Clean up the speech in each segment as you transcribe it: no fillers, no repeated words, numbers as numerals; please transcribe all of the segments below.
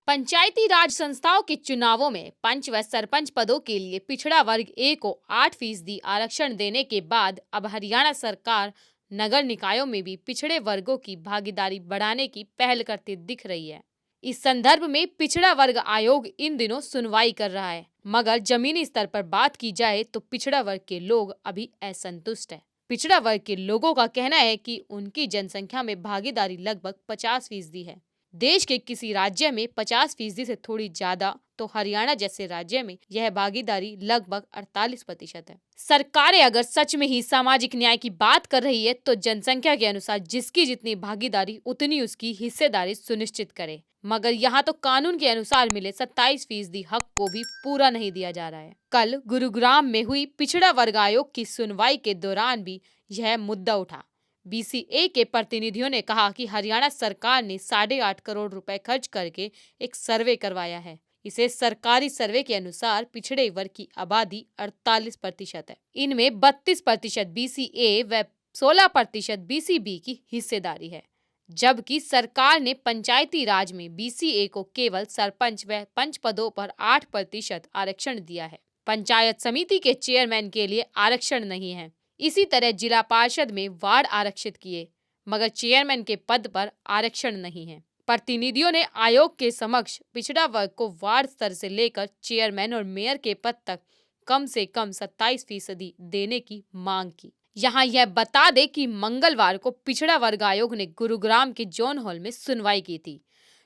पंचायती राज संस्थाओं के चुनावों में पंच व सरपंच पदों के लिए पिछड़ा वर्ग ए को 8% आरक्षण देने के बाद अब हरियाणा सरकार नगर निकायों में भी पिछड़े वर्गों की भागीदारी बढ़ाने की पहल करती दिख रही है। इस संदर्भ में पिछड़ा वर्ग आयोग इन दिनों सुनवाई कर रहा है, मगर जमीनी स्तर पर बात की जाए तो पिछड़ा वर्ग के लोग अभी असंतुष्ट है। पिछड़ा वर्ग के लोगों का कहना है कि उनकी जनसंख्या में भागीदारी लगभग 50% है। देश के किसी राज्य में 50% से थोड़ी ज्यादा तो हरियाणा जैसे राज्य में यह भागीदारी लगभग 48% है। सरकारें अगर सच में ही सामाजिक न्याय की बात कर रही है तो जनसंख्या के अनुसार जिसकी जितनी भागीदारी उतनी उसकी हिस्सेदारी सुनिश्चित करे, मगर यहाँ तो कानून के अनुसार मिले 27% हक को भी पूरा नहीं दिया जा रहा है। कल गुरुग्राम में हुई पिछड़ा वर्ग आयोग की सुनवाई के दौरान भी यह मुद्दा उठा। बीसीए के प्रतिनिधियों ने कहा कि हरियाणा सरकार ने 8.5 करोड़ रुपए खर्च करके एक सर्वे करवाया है। इसे सरकारी सर्वे के अनुसार पिछड़े वर्ग की आबादी 48% है। इनमें 32% बीसीए व 16% बीसीबी की हिस्सेदारी है, जबकि सरकार ने पंचायती राज में बीसीए को केवल सरपंच व पंच पदों पर 8% आरक्षण दिया है। पंचायत समिति के चेयरमैन के लिए आरक्षण नहीं है। इसी तरह जिला पार्षद में वार्ड आरक्षित किए, मगर चेयरमैन के पद पर आरक्षण नहीं है। प्रतिनिधियों ने आयोग के समक्ष पिछड़ा वर्ग को वार्ड स्तर से लेकर चेयरमैन और मेयर के पद तक कम से कम 27% देने की मांग की। यहाँ यह बता दे कि मंगलवार को पिछड़ा वर्ग आयोग ने गुरुग्राम के जॉन हॉल में सुनवाई की थी।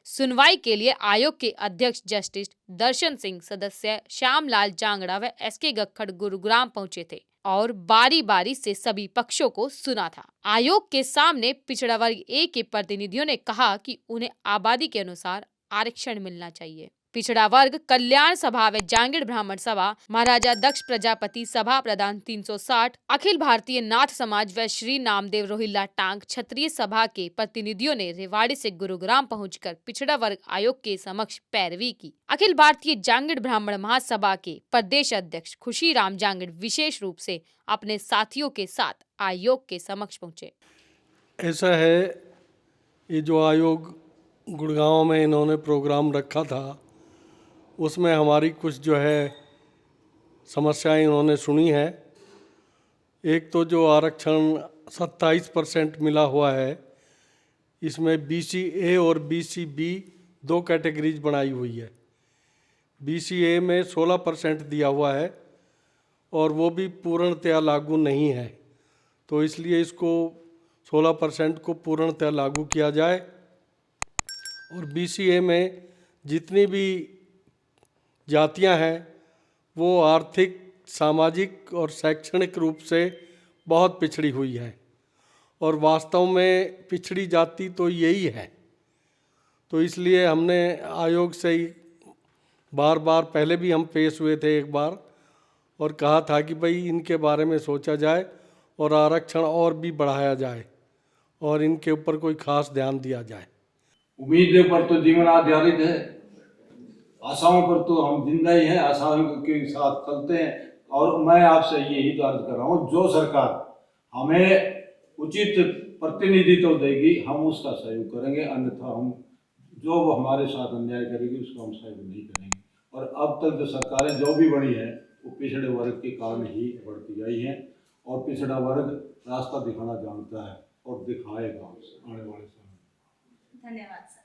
सुनवाई के लिए आयोग के अध्यक्ष जस्टिस दर्शन सिंह, सदस्य श्यामलाल जांगड़ा व एसके गखड़ गुरुग्राम पहुंचे थे और बारी बारी से सभी पक्षों को सुना था। आयोग के सामने पिछड़ा वर्ग ए के प्रतिनिधियों ने कहा कि उन्हें आबादी के अनुसार आरक्षण मिलना चाहिए। पिछड़ा वर्ग कल्याण सभा व जांगिड़ ब्राह्मण सभा, महाराजा दक्ष प्रजापति सभा प्रधान 360, अखिल भारतीय नाथ समाज व श्री नामदेव रोहिल्ला टांग क्षत्रिय सभा के प्रतिनिधियों ने रेवाड़ी से गुरुग्राम पहुंचकर पिछड़ा वर्ग आयोग के समक्ष पैरवी की। अखिल भारतीय जांगिड़ ब्राह्मण महासभा के प्रदेश अध्यक्ष खुशीराम जांगिड़ विशेष रूप से अपने साथियों के साथ आयोग के समक्ष पहुंचे। ऐसा है, ये जो आयोग गुड़गांव में इन्होंने प्रोग्राम रखा था, उसमें हमारी कुछ जो है समस्याएं इन्होंने सुनी है। एक तो जो आरक्षण 27% मिला हुआ है, इसमें बीसीए और बीसीबी 2 कैटेगरीज बनाई हुई है। बीसीए में 16% दिया हुआ है और वो भी पूर्णतया लागू नहीं है, तो इसलिए इसको 16% को पूर्णतया लागू किया जाए। और बीसीए में जितनी भी जातियां हैं वो आर्थिक, सामाजिक और शैक्षणिक रूप से बहुत पिछड़ी हुई है और वास्तव में पिछड़ी जाति तो यही है। तो इसलिए हमने आयोग से ही बार बार पहले भी हम पेश हुए थे एक बार और कहा था कि भाई इनके बारे में सोचा जाए और आरक्षण और भी बढ़ाया जाए और इनके ऊपर कोई खास ध्यान दिया जाए। उम्मीद पर तो जीवन आधारित है, आशाओं पर तो हम जिंदा ही हैं, आशाओं के साथ चलते हैं। और मैं आपसे यही अर्ज कर रहा हूँ, जो सरकार हमें उचित प्रतिनिधित्व देगी हम उसका सहयोग करेंगे, अन्यथा हम जो हमारे साथ अन्याय करेगी उसका हम सहयोग नहीं करेंगे। और अब तक जो सरकारें जो भी बनी है वो पिछड़े वर्ग के कारण ही बढ़ती आई हैं और पिछड़ा वर्ग रास्ता दिखाना जानता है और दिखाएगा आने वाले समय। धन्यवाद सर।